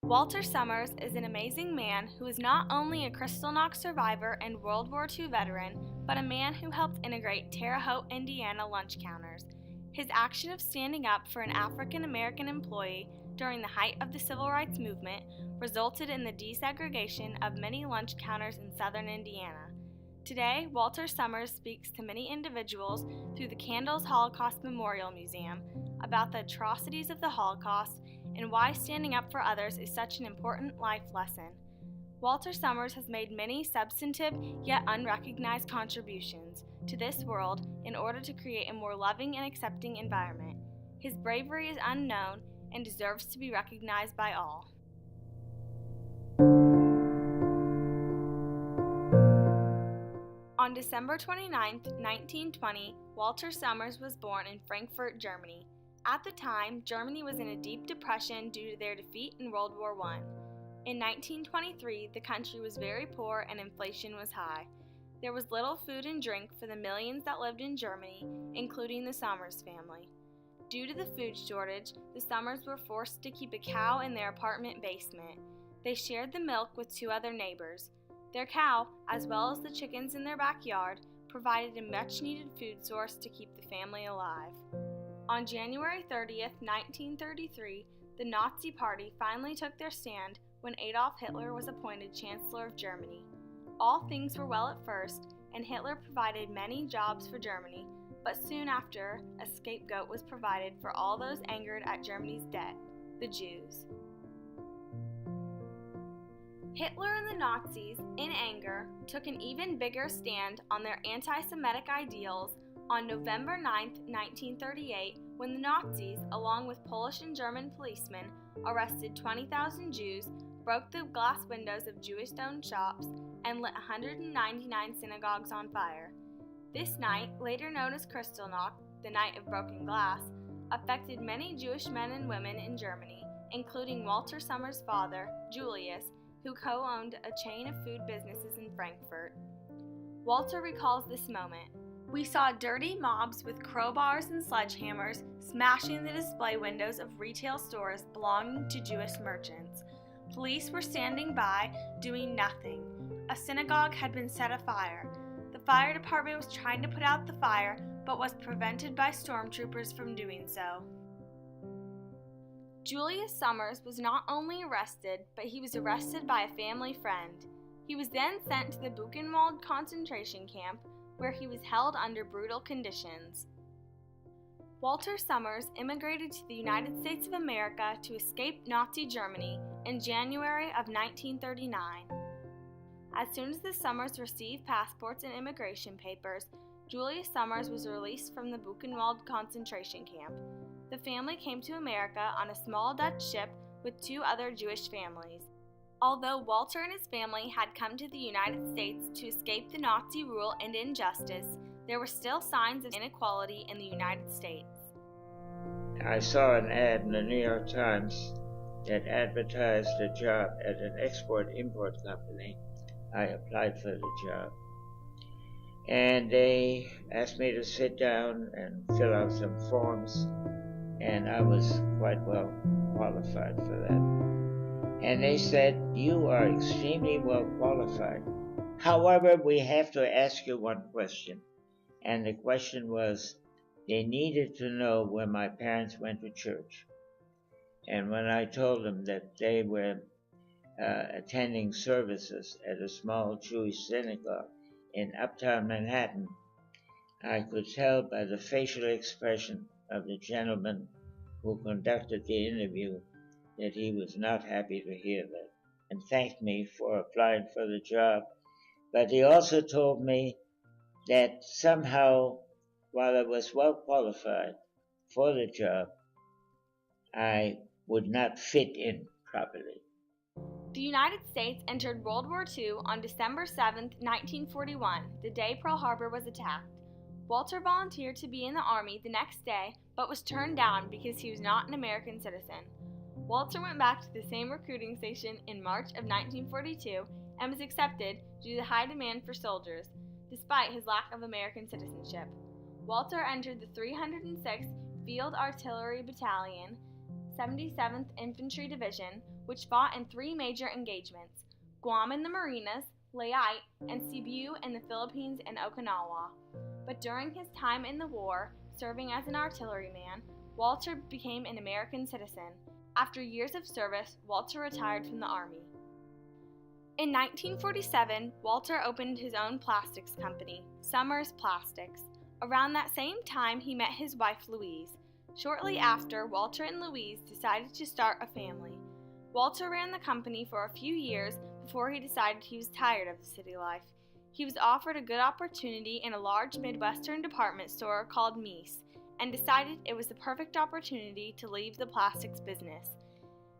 Walter Sommers is an amazing man who is not only a Kristallnacht survivor and World War II veteran, but a man who helped integrate Terre, Haute, Indiana lunch counters. His action of standing up for an African American employee during the height of the Civil Rights Movement resulted in the desegregation of many lunch counters in southern Indiana. Today, Walter Sommers speaks to many individuals through the Candles Holocaust Memorial Museum about the atrocities of the Holocaust and why standing up for others is such an important life lesson. Walter Sommers has made many substantive yet unrecognized contributions to this world in order to create a more loving and accepting environment. His bravery is unknown and deserves to be recognized by all. On December 29, 1920, Walter Sommers was born in Frankfurt, Germany. At the time, Germany was in a deep depression due to their defeat in World War I. In 1923, the country was very poor and inflation was high. There was little food and drink for the millions that lived in Germany, including the Sommers family. Due to the food shortage, the Sommers were forced to keep a cow in their apartment basement. They shared the milk with two other neighbors. Their cow, as well as the chickens in their backyard, provided a much-needed food source to keep the family alive. On January 30th, 1933, the Nazi Party finally took their stand when Adolf Hitler was appointed Chancellor of Germany. All things were well at first, and Hitler provided many jobs for Germany, but soon after, a scapegoat was provided for all those angered at Germany's debt, the Jews. Hitler and the Nazis, in anger, took an even bigger stand on their anti-Semitic ideals on November 9, 1938, when the Nazis, along with Polish and German policemen, arrested 20,000 Jews, broke the glass windows of Jewish-owned shops, and lit 199 synagogues on fire. This night, later known as Kristallnacht, the Night of Broken Glass, affected many Jewish men and women in Germany, including Walter Sommers' father, Julius, who co-owned a chain of food businesses in Frankfurt. Walter recalls this moment. "We saw dirty mobs with crowbars and sledgehammers smashing the display windows of retail stores belonging to Jewish merchants. Police were standing by, doing nothing. A synagogue had been set afire. The fire department was trying to put out the fire, but was prevented by stormtroopers from doing so." Julius Sommers was not only arrested, but he was arrested by a family friend. He was then sent to the Buchenwald concentration camp, where he was held under brutal conditions. Walter Sommers immigrated to the United States of America to escape Nazi Germany in January of 1939. As soon as the Sommers received passports and immigration papers, Julius Sommers was released from the Buchenwald concentration camp. The family came to America on a small Dutch ship with two other Jewish families. Although Walter and his family had come to the United States to escape the Nazi rule and injustice, there were still signs of inequality in the United States. I saw an ad in the New York Times that advertised a job at an export-import company. I applied for the job. And they asked me to sit down and fill out some forms, and I was quite well qualified for that. And they said, "You are extremely well qualified. However, we have to ask you one question." And the question was, they needed to know where my parents went to church. And when I told them that they were attending services at a small Jewish synagogue in uptown Manhattan, I could tell by the facial expression of the gentleman who conducted the interview that he was not happy to hear that, and thanked me for applying for the job. But he also told me that somehow, while I was well qualified for the job, I would not fit in properly. The United States entered World War II on December 7, 1941, the day Pearl Harbor was attacked. Walter volunteered to be in the Army the next day, but was turned down because he was not an American citizen. Walter went back to the same recruiting station in March of 1942 and was accepted due to the high demand for soldiers, despite his lack of American citizenship. Walter entered the 306th Field Artillery Battalion, 77th Infantry Division, which fought in 3 major engagements: Guam in the Marinas, Leyte, and Cebu in the Philippines and Okinawa. But during his time in the war, serving as an artilleryman, Walter became an American citizen. After years of service, Walter retired from the Army. In 1947, Walter opened his own plastics company, Sommers Plastics. Around that same time, he met his wife, Louise. Shortly after, Walter and Louise decided to start a family. Walter ran the company for a few years before he decided he was tired of the city life. He was offered a good opportunity in a large Midwestern department store called Mies, and decided it was the perfect opportunity to leave the plastics business.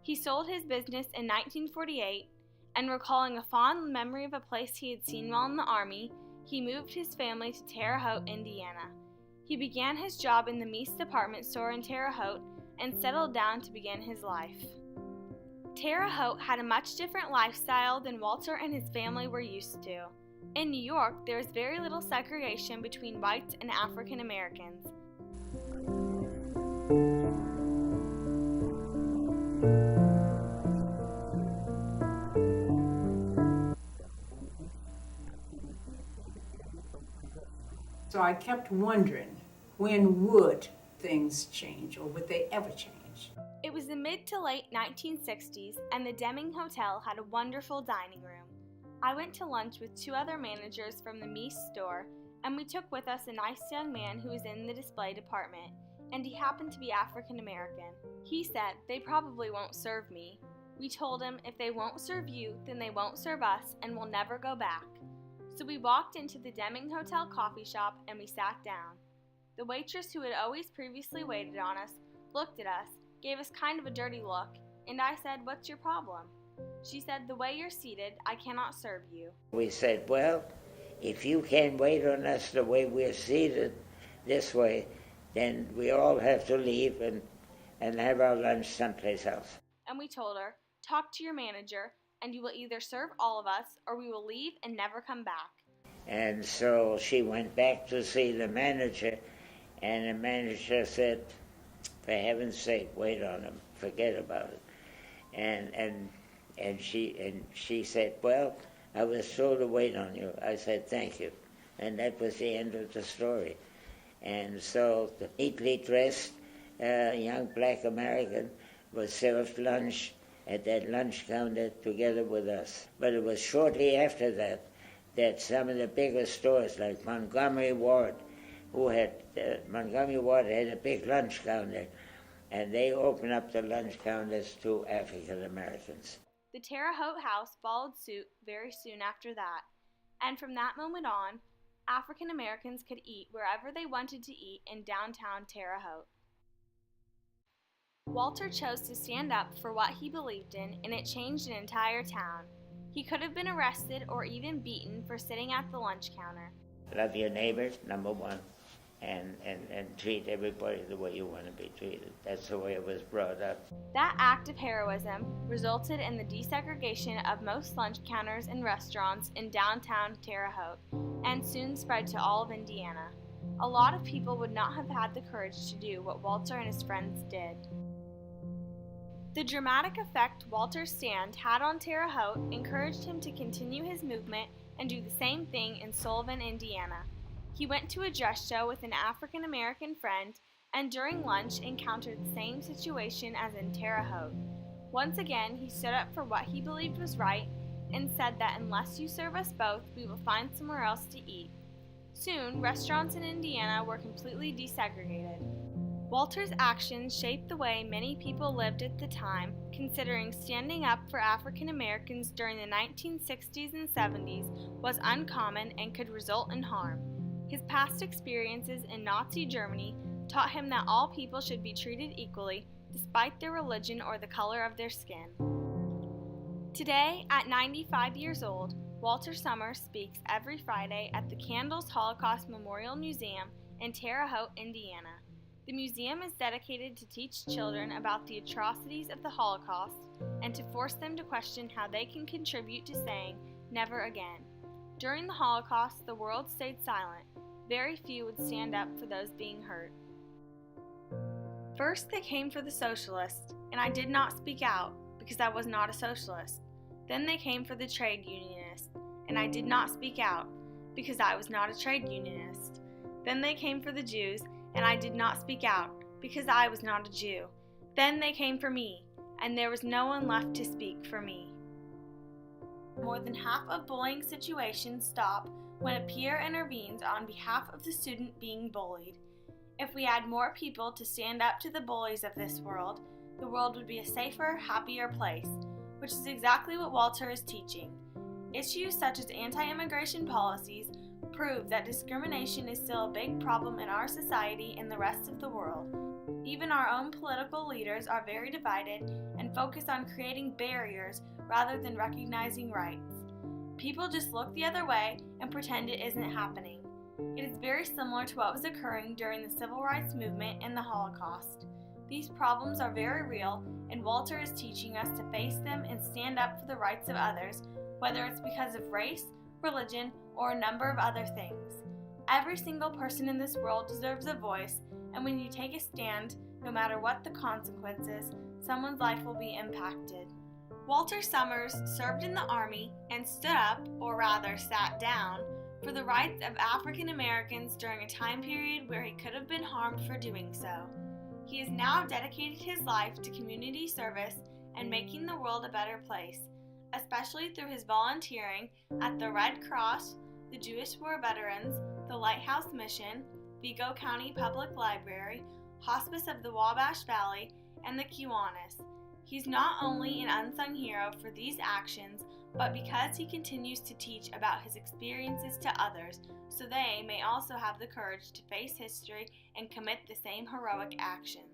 He sold his business in 1948, and recalling a fond memory of a place he had seen while in the Army, he moved his family to Terre, Haute, Indiana. He began his job in the Mies department store in Terre Haute and settled down to begin his life. Terre Haute had a much different lifestyle than Walter and his family were used to. In New York, there is very little segregation between whites and African Americans. So I kept wondering, when would things change, or would they ever change? It was the mid to late 1960s, and the Deming Hotel had a wonderful dining room. I went to lunch with 2 other managers from the Mies store, and we took with us a nice young man who was in the display department, and he happened to be African American. He said, "They probably won't serve me." We told him, "If they won't serve you, then they won't serve us, and we'll never go back." So we walked into the Deming Hotel coffee shop and we sat down. The waitress who had always previously waited on us looked at us, gave us kind of a dirty look, and I said, "What's your problem?" She said, "The way you're seated, I cannot serve you." We said, well, if you can't wait on us the way we're seated this way, then we all have to leave and have our lunch someplace else. And we told her, "Talk to your manager, and you will either serve all of us or we will leave and never come back." And so she went back to see the manager, and the manager said, "For heaven's sake, wait on him, forget about it." And she said, "Well, I was told to wait on you." I said, "Thank you." And that was the end of the story. And so the neatly dressed young black American was served lunch at that lunch counter together with us. But it was shortly after that some of the bigger stores like Montgomery Ward, Montgomery Ward had a big lunch counter, and they opened up the lunch counters to African Americans. The Terre Haute house followed suit very soon after that, and from that moment on, African Americans could eat wherever they wanted to eat in downtown Terre Haute. Walter chose to stand up for what he believed in, and it changed an entire town. He could have been arrested or even beaten for sitting at the lunch counter. Love your neighbors, number one, and treat everybody the way you want to be treated. That's the way it was brought up. That act of heroism resulted in the desegregation of most lunch counters and restaurants in downtown Terre Haute, and soon spread to all of Indiana. A lot of people would not have had the courage to do what Walter and his friends did. The dramatic effect Walter's stand had on Terre Haute encouraged him to continue his movement and do the same thing in Sullivan, Indiana. He went to a dress show with an African American friend, and during lunch encountered the same situation as in Terre Haute. Once again, he stood up for what he believed was right and said that unless you serve us both, we will find somewhere else to eat. Soon, restaurants in Indiana were completely desegregated. Walter's actions shaped the way many people lived at the time, considering standing up for African Americans during the 1960s and 70s was uncommon and could result in harm. His past experiences in Nazi Germany taught him that all people should be treated equally, despite their religion or the color of their skin. Today, at 95 years old, Walter Sommers speaks every Friday at the Candles Holocaust Memorial Museum in Terre Haute, Indiana. The museum is dedicated to teach children about the atrocities of the Holocaust and to force them to question how they can contribute to saying never again. During the Holocaust, the world stayed silent. Very few would stand up for those being hurt. First they came for the socialists, and I did not speak out because I was not a socialist. Then they came for the trade unionists, and I did not speak out because I was not a trade unionist. Then they came for the Jews, and I did not speak out because I was not a Jew. Then they came for me, and there was no one left to speak for me. More than half of bullying situations stop when a peer intervenes on behalf of the student being bullied. If we had more people to stand up to the bullies of this world, the world would be a safer, happier place, which is exactly what Walter is teaching. Issues such as anti-immigration policies prove that discrimination is still a big problem in our society and the rest of the world. Even our own political leaders are very divided and focus on creating barriers rather than recognizing rights. People just look the other way and pretend it isn't happening. It is very similar to what was occurring during the Civil Rights Movement and the Holocaust. These problems are very real, and Walter is teaching us to face them and stand up for the rights of others, whether it's because of race, religion, or a number of other things. Every single person in this world deserves a voice, and when you take a stand, no matter what the consequences, someone's life will be impacted. Walter Sommers served in the Army and stood up, or rather sat down, for the rights of African Americans during a time period where he could have been harmed for doing so. He has now dedicated his life to community service and making the world a better place, especially through his volunteering at the Red Cross, the Jewish War Veterans, the Lighthouse Mission, Vigo County Public Library, Hospice of the Wabash Valley, and the Kiwanis. He's not only an unsung hero for these actions, but because he continues to teach about his experiences to others, so they may also have the courage to face history and commit the same heroic actions.